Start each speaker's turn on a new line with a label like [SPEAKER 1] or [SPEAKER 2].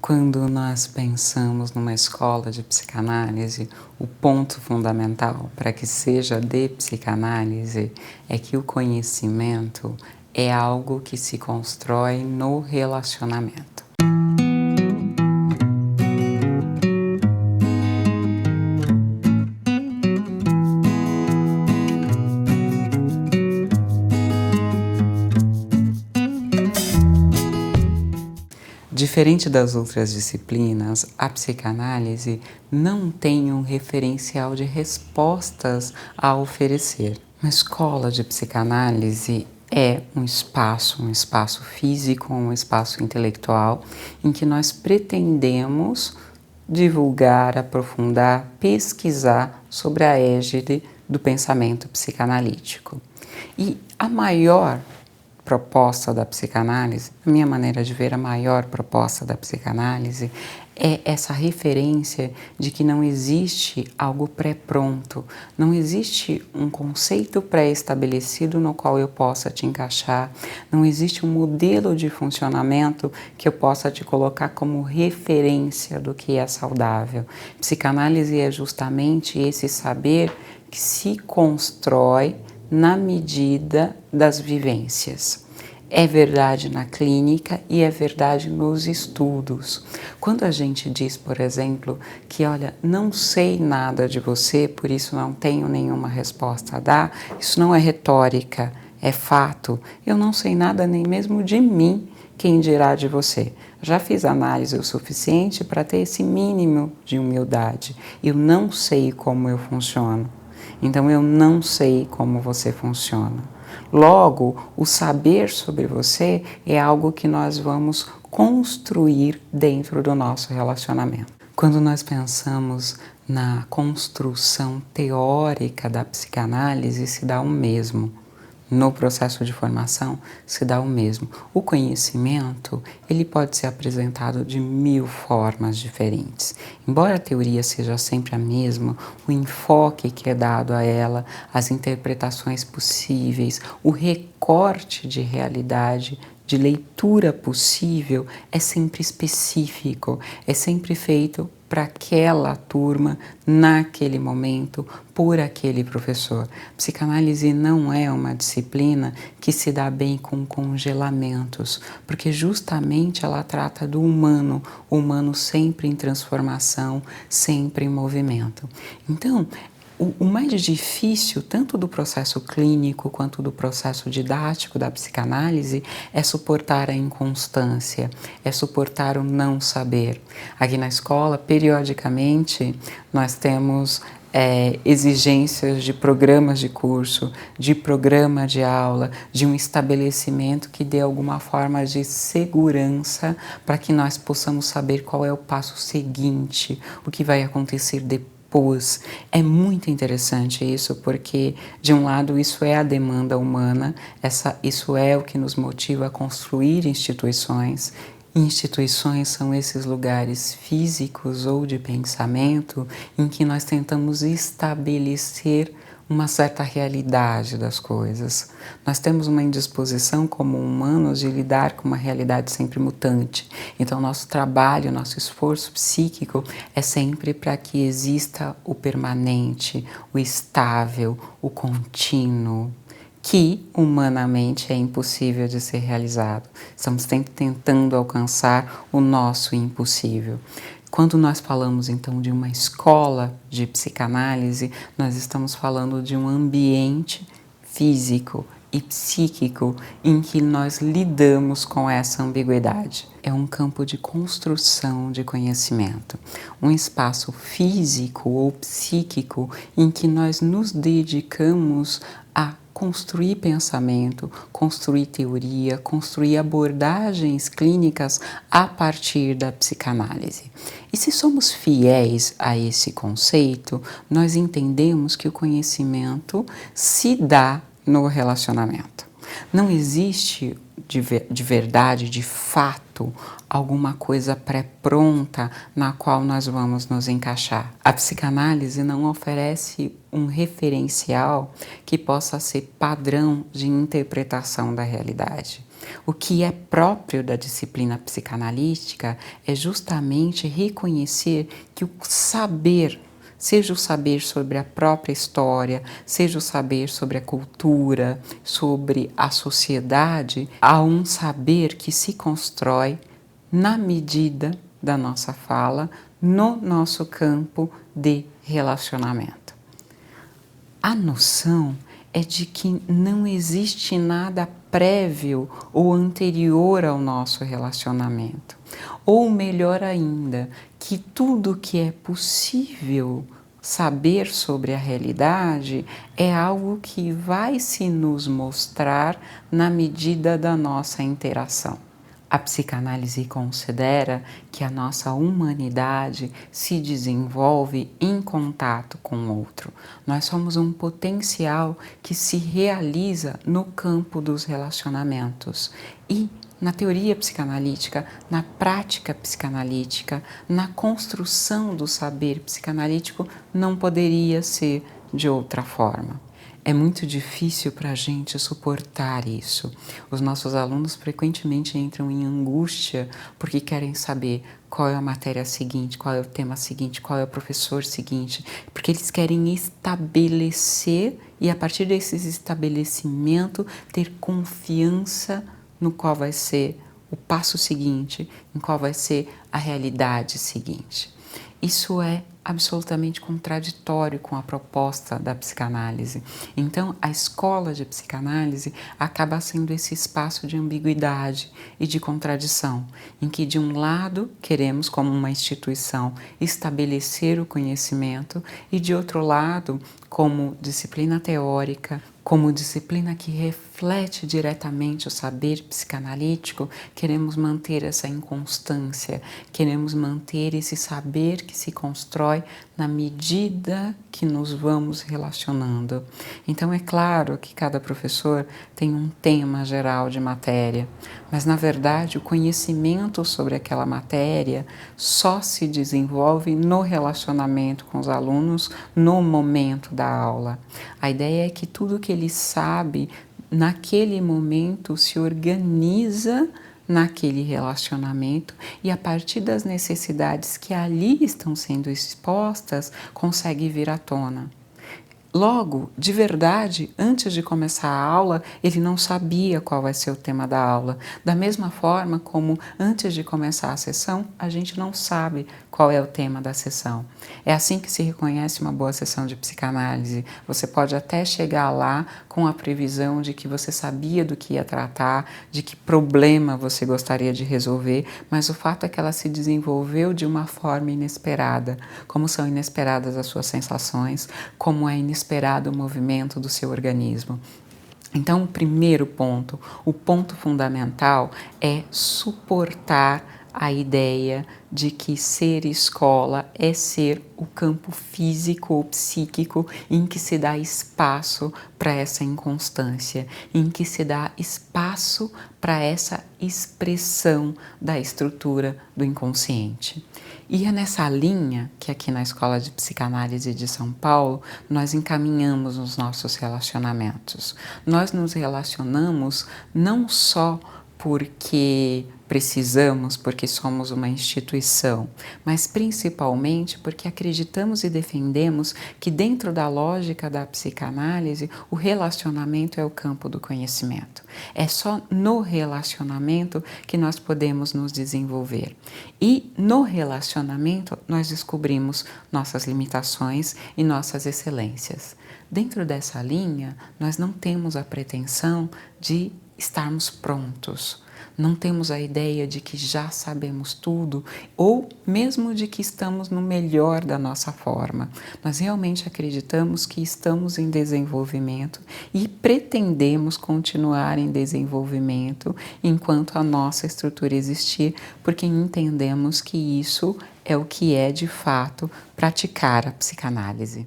[SPEAKER 1] Quando nós pensamos numa escola de psicanálise, o ponto fundamental para que seja de psicanálise é que o conhecimento é algo que se constrói no relacionamento. Diferente das outras disciplinas, a psicanálise não tem um referencial de respostas a oferecer. Uma escola de psicanálise é um espaço físico, um espaço intelectual, em que nós pretendemos divulgar, aprofundar, pesquisar sobre a égide do pensamento psicanalítico. E a maior proposta da psicanálise, a minha maneira de ver, a maior proposta da psicanálise é essa referência de que não existe algo pré-pronto, não existe um conceito pré-estabelecido no qual eu possa te encaixar, não existe um modelo de funcionamento que eu possa te colocar como referência do que é saudável. Psicanálise é justamente esse saber que se constrói na medida das vivências. É verdade na clínica e é verdade nos estudos. Quando a gente diz, por exemplo, que olha, não sei nada de você, por isso não tenho nenhuma resposta a dar, isso não é retórica, é fato. Eu não sei nada nem mesmo de mim, quem dirá de você? Já fiz análise o suficiente para ter esse mínimo de humildade. Eu não sei como eu funciono. Então, eu não sei como você funciona. Logo, o saber sobre você é algo que nós vamos construir dentro do nosso relacionamento. Quando nós pensamos na construção teórica da psicanálise, se dá o mesmo. No processo de formação se dá o mesmo. O conhecimento, ele pode ser apresentado de 1000 formas diferentes. Embora a teoria seja sempre a mesma, o enfoque que é dado a ela, as interpretações possíveis, o recorte de realidade, de leitura possível é sempre específico, é sempre feito para aquela turma, naquele momento, por aquele professor. Psicanálise não é uma disciplina que se dá bem com congelamentos, porque justamente ela trata do humano, o humano sempre em transformação, sempre em movimento. Então, o mais difícil, tanto do processo clínico quanto do processo didático da psicanálise, é suportar a inconstância, é suportar o não saber. Aqui na escola, periodicamente, nós temos exigências de programas de curso, de programa de aula, de um estabelecimento que dê alguma forma de segurança para que nós possamos saber qual é o passo seguinte, o que vai acontecer depois. É muito interessante isso, porque de um lado isso é a demanda humana, isso é o que nos motiva a construir instituições. Instituições são esses lugares físicos ou de pensamento em que nós tentamos estabelecer uma certa realidade das coisas. Nós temos uma indisposição como humanos de lidar com uma realidade sempre mutante. Então, nosso trabalho, nosso esforço psíquico é sempre para que exista o permanente, o estável, o contínuo, que humanamente é impossível de ser realizado. Estamos sempre tentando alcançar o nosso impossível. Quando nós falamos então de uma escola de psicanálise, nós estamos falando de um ambiente físico e psíquico em que nós lidamos com essa ambiguidade. É um campo de construção de conhecimento, um espaço físico ou psíquico em que nós nos dedicamos a construir pensamento, construir teoria, construir abordagens clínicas a partir da psicanálise. E se somos fiéis a esse conceito, nós entendemos que o conhecimento se dá no relacionamento. Não existe de verdade, de fato, alguma coisa pré-pronta na qual nós vamos nos encaixar. A psicanálise não oferece um referencial que possa ser padrão de interpretação da realidade. O que é próprio da disciplina psicanalítica é justamente reconhecer que o saber, seja o saber sobre a própria história, seja o saber sobre a cultura, sobre a sociedade, há um saber que se constrói na medida da nossa fala, no nosso campo de relacionamento. A noção é de que não existe nada prévio ou anterior ao nosso relacionamento. Ou melhor ainda, que tudo que é possível saber sobre a realidade é algo que vai se nos mostrar na medida da nossa interação. A psicanálise considera que a nossa humanidade se desenvolve em contato com o outro. Nós somos um potencial que se realiza no campo dos relacionamentos. E na teoria psicanalítica, na prática psicanalítica, na construção do saber psicanalítico, não poderia ser de outra forma. É muito difícil para a gente suportar isso. Os nossos alunos frequentemente entram em angústia porque querem saber qual é a matéria seguinte, qual é o tema seguinte, qual é o professor seguinte, porque eles querem estabelecer e, a partir desses estabelecimentos, ter confiança no qual vai ser o passo seguinte, em qual vai ser a realidade seguinte. Isso é absolutamente contraditório com a proposta da psicanálise. Então, a escola de psicanálise acaba sendo esse espaço de ambiguidade e de contradição, em que, de um lado, queremos, como uma instituição, estabelecer o conhecimento e, de outro lado, como disciplina teórica, como disciplina que reflete diretamente o saber psicanalítico, queremos manter essa inconstância, queremos manter esse saber que se constrói na medida que nos vamos relacionando. Então é claro que cada professor tem um tema geral de matéria, mas na verdade o conhecimento sobre aquela matéria só se desenvolve no relacionamento com os alunos no momento da aula. A ideia é que tudo que ele sabe naquele momento se organiza naquele relacionamento e, a partir das necessidades que ali estão sendo expostas, consegue vir à tona. Logo, de verdade, antes de começar a aula, ele não sabia qual vai ser o tema da aula. Da mesma forma como antes de começar a sessão, a gente não sabe qual é o tema da sessão. É assim que se reconhece uma boa sessão de psicanálise. Você pode até chegar lá com a previsão de que você sabia do que ia tratar, de que problema você gostaria de resolver, mas o fato é que ela se desenvolveu de uma forma inesperada. Como são inesperadas as suas sensações, como é inesperado o movimento do seu organismo. Então, o primeiro ponto, o ponto fundamental é suportar a ideia de que ser escola é ser o campo físico ou psíquico em que se dá espaço para essa inconstância, em que se dá espaço para essa expressão da estrutura do inconsciente. E é nessa linha que aqui na Escola de Psicanálise de São Paulo nós encaminhamos os nossos relacionamentos. Nós nos relacionamos não só porque precisamos, porque somos uma instituição, mas principalmente porque acreditamos e defendemos que dentro da lógica da psicanálise o relacionamento é o campo do conhecimento. É só no relacionamento que nós podemos nos desenvolver. E no relacionamento nós descobrimos nossas limitações e nossas excelências. Dentro dessa linha, nós não temos a pretensão de estarmos prontos. Não temos a ideia de que já sabemos tudo ou mesmo de que estamos no melhor da nossa forma. Nós realmente acreditamos que estamos em desenvolvimento e pretendemos continuar em desenvolvimento enquanto a nossa estrutura existir, porque entendemos que isso é o que é de fato praticar a psicanálise.